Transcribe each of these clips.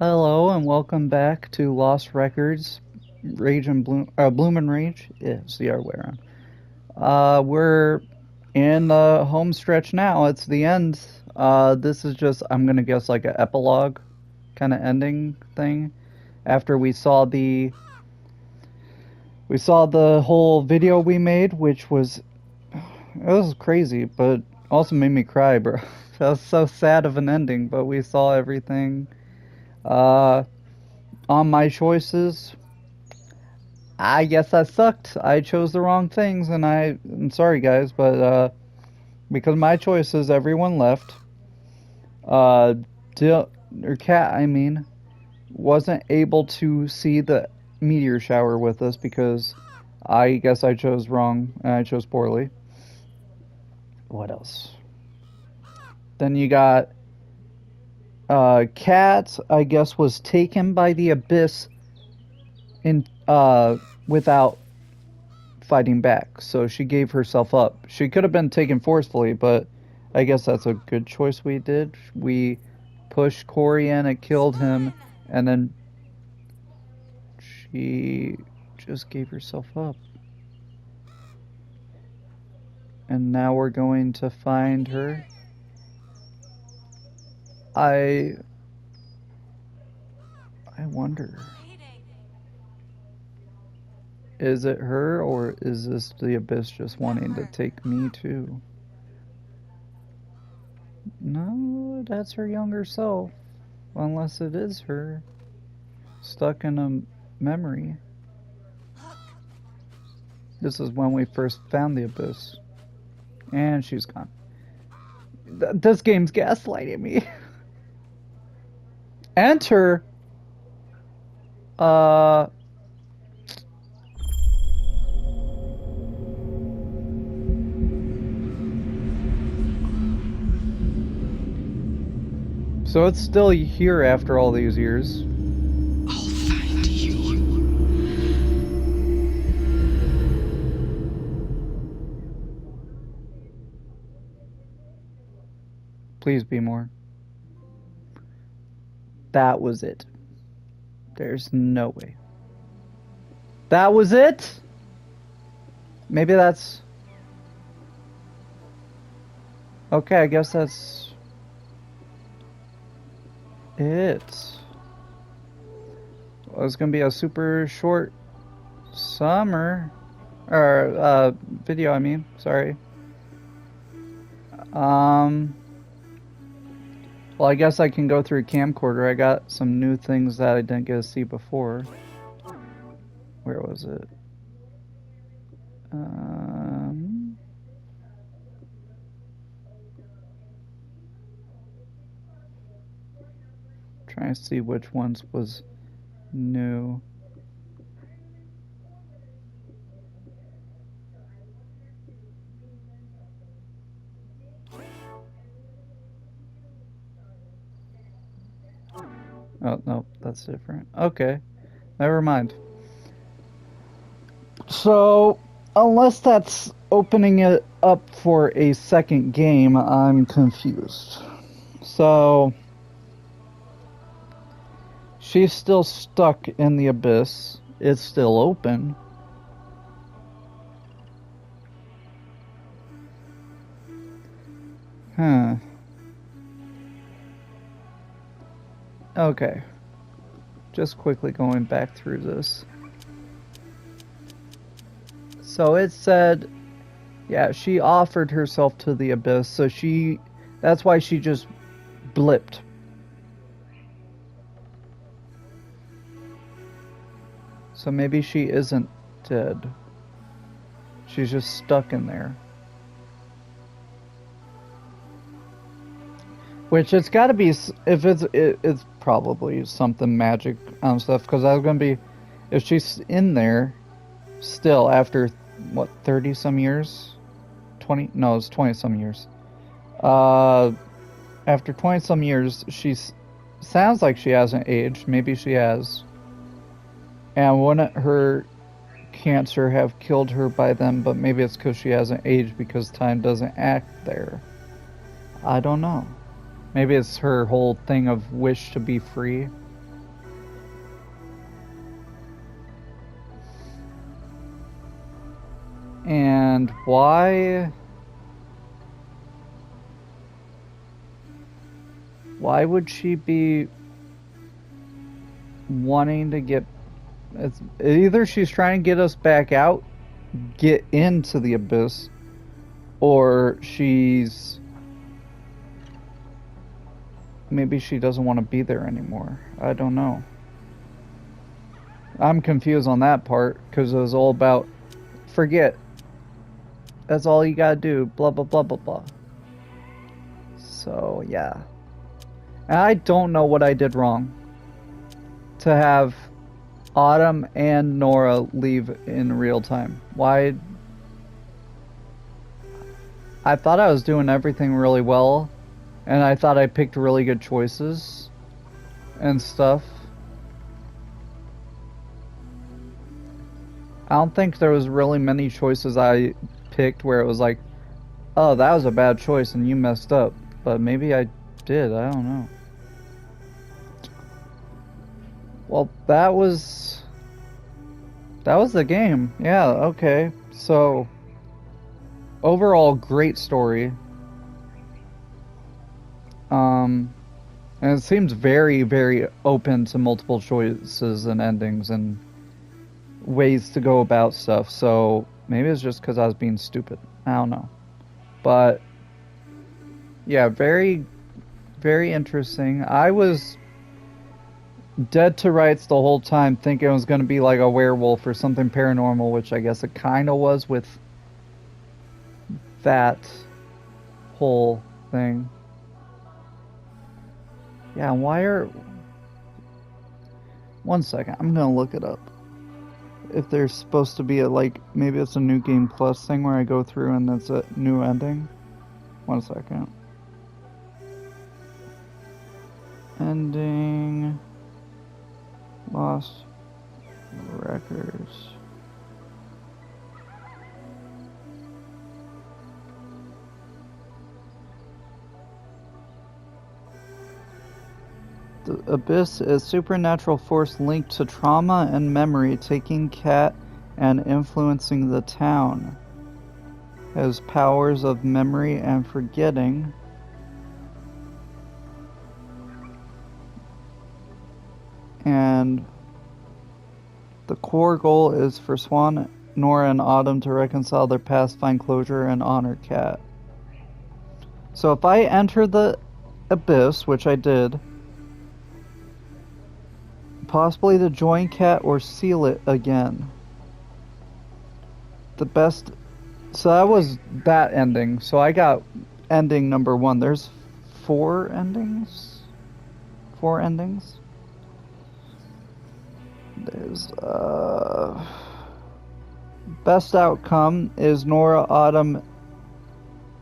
Hello and welcome back to Lost Records, Rage and Bloom and Rage. Yeah, it's the other way around. We're in the home stretch now. It's the end. This is just, I'm gonna guess, like an epilogue kind of ending thing. After we saw the whole video we made, which was crazy, but also made me cry, bro. That was so sad of an ending, but we saw everything. Uh, on my choices, I guess I sucked. I chose the wrong things, and I'm sorry, guys, but because of my choices, everyone left. Uh, or Cat, I mean, wasn't able to see the meteor shower with us because I guess I chose wrong and I chose poorly. What else? Then you got Cat, I guess, was taken by the abyss in without fighting back, so she gave herself up. She could have been taken forcefully, but I guess that's a good choice we did. We pushed Corey in, it killed him, and then she just gave herself up. And now we're going to find her. I wonder, is it her, or is this the abyss just wanting to take me too? No, that's her younger self. Unless it is her. Stuck in a memory. This is when we first found the abyss. And she's gone. This game's gaslighting me. Enter. So it's still here after all these years. I'll find you. Please be more. That was it. There's no way. That was it? Maybe that's... Okay, I guess that's... it. Well, it's gonna be a super short summer. Or, video, I mean. Sorry. Well, I guess I can go through camcorder. I got some new things that I didn't get to see before. Where was it? Trying to see which ones was new. Oh, no, that's different. Okay, never mind. So, unless that's opening it up for a second game, I'm confused. So, she's still stuck in the abyss. It's still open. Huh. Okay. Just quickly going back through this. So it said, yeah, she offered herself to the abyss, so that's why she just blipped. So maybe she isn't dead. She's just stuck in there. Which it's got to be, if it's probably something magic stuff, because I was gonna be, if she's in there still after what, 30 some years, 20, no, it's 20 some years. After 20 some years, sounds like she hasn't aged. Maybe she has. And wouldn't her cancer have killed her by then? But maybe it's because she hasn't aged because time doesn't act there. I don't know. Maybe it's her whole thing of wish to be free. And why would she be wanting to get... It's either she's trying to get us back out, get into the abyss, or maybe she doesn't want to be there anymore. I don't know. I'm confused on that part because it was all about forget. That's all you gotta do. Blah blah blah blah blah. So yeah, and I don't know what I did wrong to have Autumn and Nora leave in real time. Why? I thought I was doing everything really well, and I thought I picked really good choices and stuff. I don't think there was really many choices I picked where it was like, oh, that was a bad choice and you messed up. But maybe I did, I don't know. Well, that was the game. Yeah, okay. So, overall, great story. And it seems very, very open to multiple choices and endings and ways to go about stuff. So maybe it's just because I was being stupid. I don't know. But yeah, very, very interesting. I was dead to rights the whole time thinking it was going to be like a werewolf or something paranormal, which I guess it kind of was with that whole thing. Yeah, why are... One second, I'm gonna look it up. If there's supposed to be a, like, maybe it's a new game plus thing where I go through and it's a new ending. One second. Ending... Lost records. The Abyss is a supernatural force linked to trauma and memory, taking Kat and influencing the town. Has powers of memory and forgetting. And the core goal is for Swan, Nora, and Autumn to reconcile their past, find closure, and honor Kat. So if I enter the Abyss, which I did, possibly to join Kat or seal it again. The best... So that was that ending. So I got ending number 1. There's 4 endings? 4 endings? There's, best outcome is Nora, Autumn,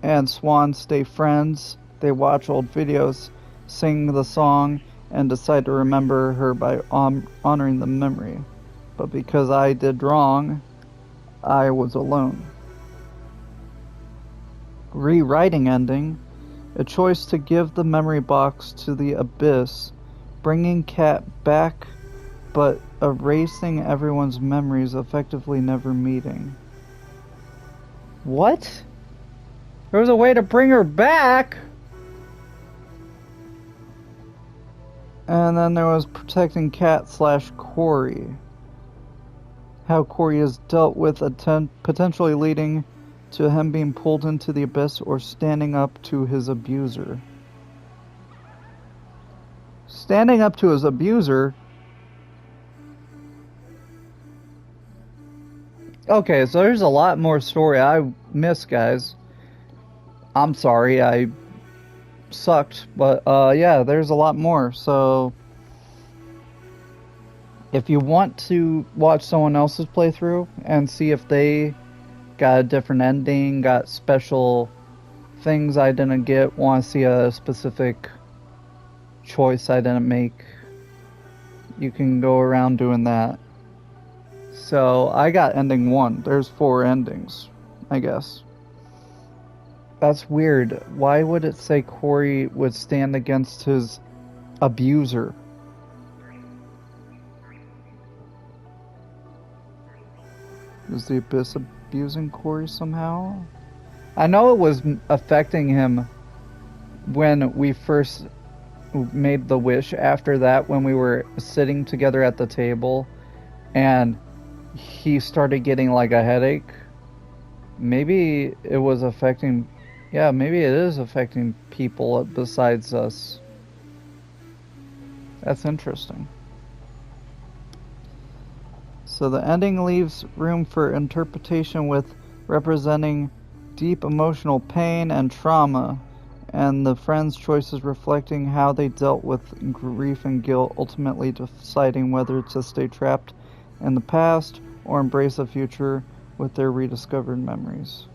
and Swan stay friends. They watch old videos, sing the song, and decide to remember her by honoring the memory. But because I did wrong, I was alone. Rewriting ending. A choice to give the memory box to the Abyss, bringing Kat back but erasing everyone's memories, effectively never meeting. What? There was a way to bring her back? And then there was protecting Kat / Corey. How Corey is dealt with, potentially leading to him being pulled into the Abyss or standing up to his abuser. Standing up to his abuser? Okay, so there's a lot more story I missed, guys. I'm sorry, I sucked, but yeah, there's a lot more. So if you want to watch someone else's playthrough and see if they got a different ending, got special things I didn't get, want to see a specific choice I didn't make, you can go around doing that. So I got ending 1. There's 4 endings, I guess. That's weird. Why would it say Corey would stand against his abuser? Is the Abyss abusing Corey somehow. I know it was affecting him when we first made the wish. After that, when we were sitting together at the table and he started getting like a headache, maybe it was affecting, yeah, maybe it is affecting people besides us. That's interesting. So the ending leaves room for interpretation, with representing deep emotional pain and trauma, and the friends' choices reflecting how they dealt with grief and guilt, ultimately deciding whether to stay trapped in the past or embrace the future with their rediscovered memories.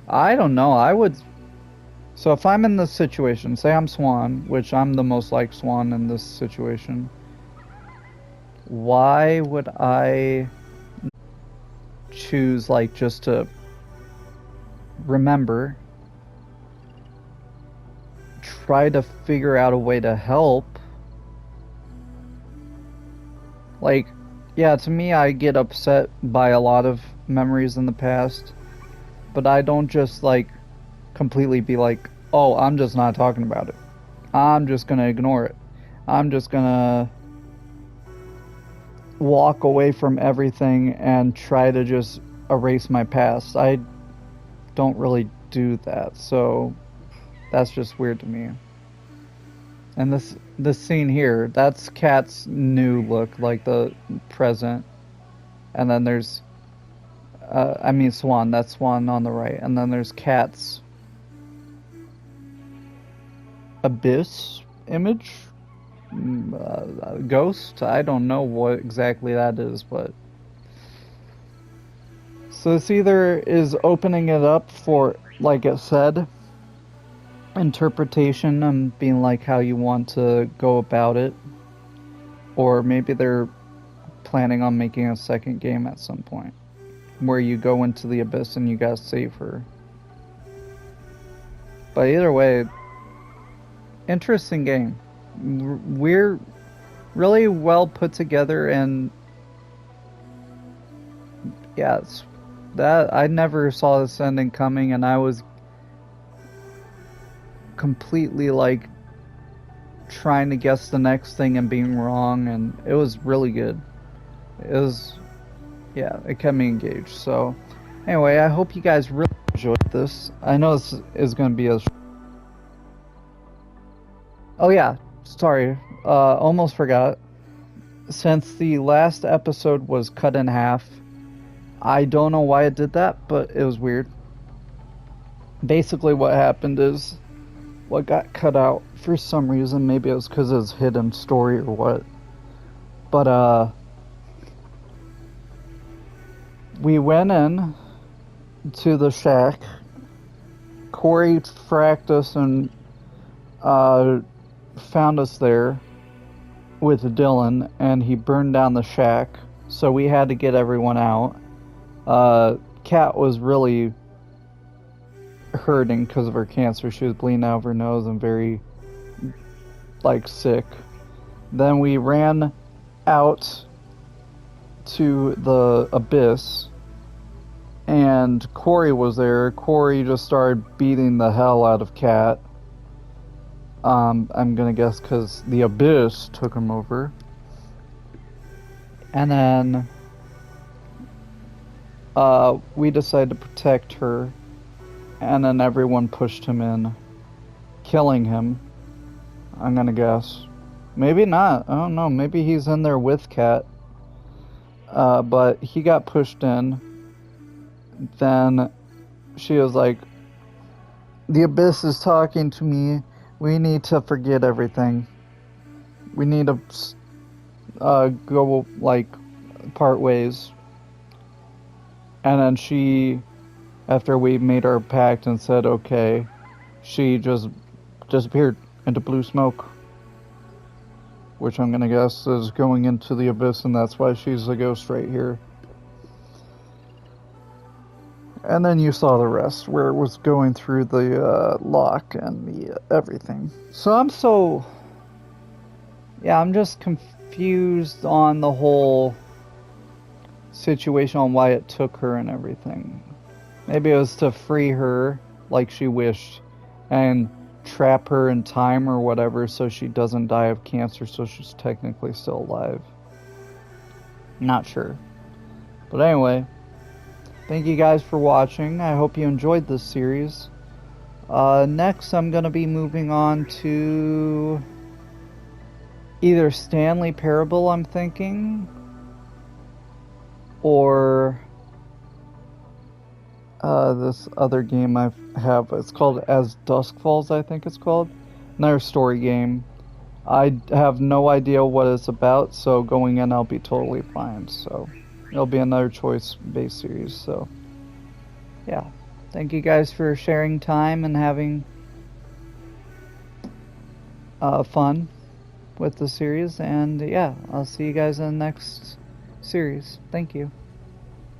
I don't know. I would. So if I'm in this situation, say I'm Swan, which I'm the most like Swan in this situation, why would I choose like just to remember, try to figure out a way to help? Like, yeah, to me, I get upset by a lot of memories in the past, but I don't just like completely be like, oh, I'm just not talking about it. I'm just gonna ignore it. I'm just gonna walk away from everything and try to just erase my past. I don't really do that, so that's just weird to me. And this scene here, that's Kat's new look, like the present. And then there's Swan, that's Swan on the right. And then there's Kat's abyss image, ghost. I don't know what exactly that is, but so this either is opening it up for, like it said, interpretation and being like how you want to go about it, or maybe they're planning on making a second game at some point where you go into the abyss and you gotta save her. But either way, interesting game. We're really well put together, and yeah, it's that I never saw this ending coming, and I was completely like trying to guess the next thing and being wrong, and it was really good. It was, yeah, it kept me engaged. So anyway, I hope you guys really enjoyed this. I know this is going to be a oh yeah, sorry, almost forgot. Since the last episode was cut in half, I don't know why it did that, but it was weird. Basically what happened is, what got cut out for some reason, maybe it was because it was hidden story or what, but we went in to the shack. Corey fracked us and found us there with Dylan, and he burned down the shack, so we had to get everyone out. Kat was really hurting because of her cancer. She was bleeding out of her nose and very, like, sick. Then we ran out to the abyss, and Corey was there. Corey just started beating the hell out of Kat. I'm gonna guess because the abyss took him over. And then we decided to protect her, and then everyone pushed him in, killing him, I'm gonna guess. Maybe not, I don't know, maybe he's in there with Kat. But he got pushed in. Then she was like, the abyss is talking to me. We need to forget everything. We need to go, like, part ways. And then she, after we made our pact and said okay, she just disappeared into blue smoke. Which I'm gonna guess is going into the abyss, and that's why she's a ghost right here. And then you saw the rest, where it was going through the lock and the everything. So I'm just confused on the whole situation on why it took her and everything. Maybe it was to free her like she wished and trap her in time or whatever so she doesn't die of cancer, so she's technically still alive. Not sure. But anyway, thank you guys for watching. I hope you enjoyed this series. Next, I'm going to be moving on to either Stanley Parable, I'm thinking, or this other game I have. It's called As Dusk Falls, I think it's called. Another story game. I have no idea what it's about, so going in I'll be totally fine. So it'll be another choice-based series. So yeah, thank you guys for sharing time and having fun with the series. And yeah, I'll see you guys in the next series. Thank you.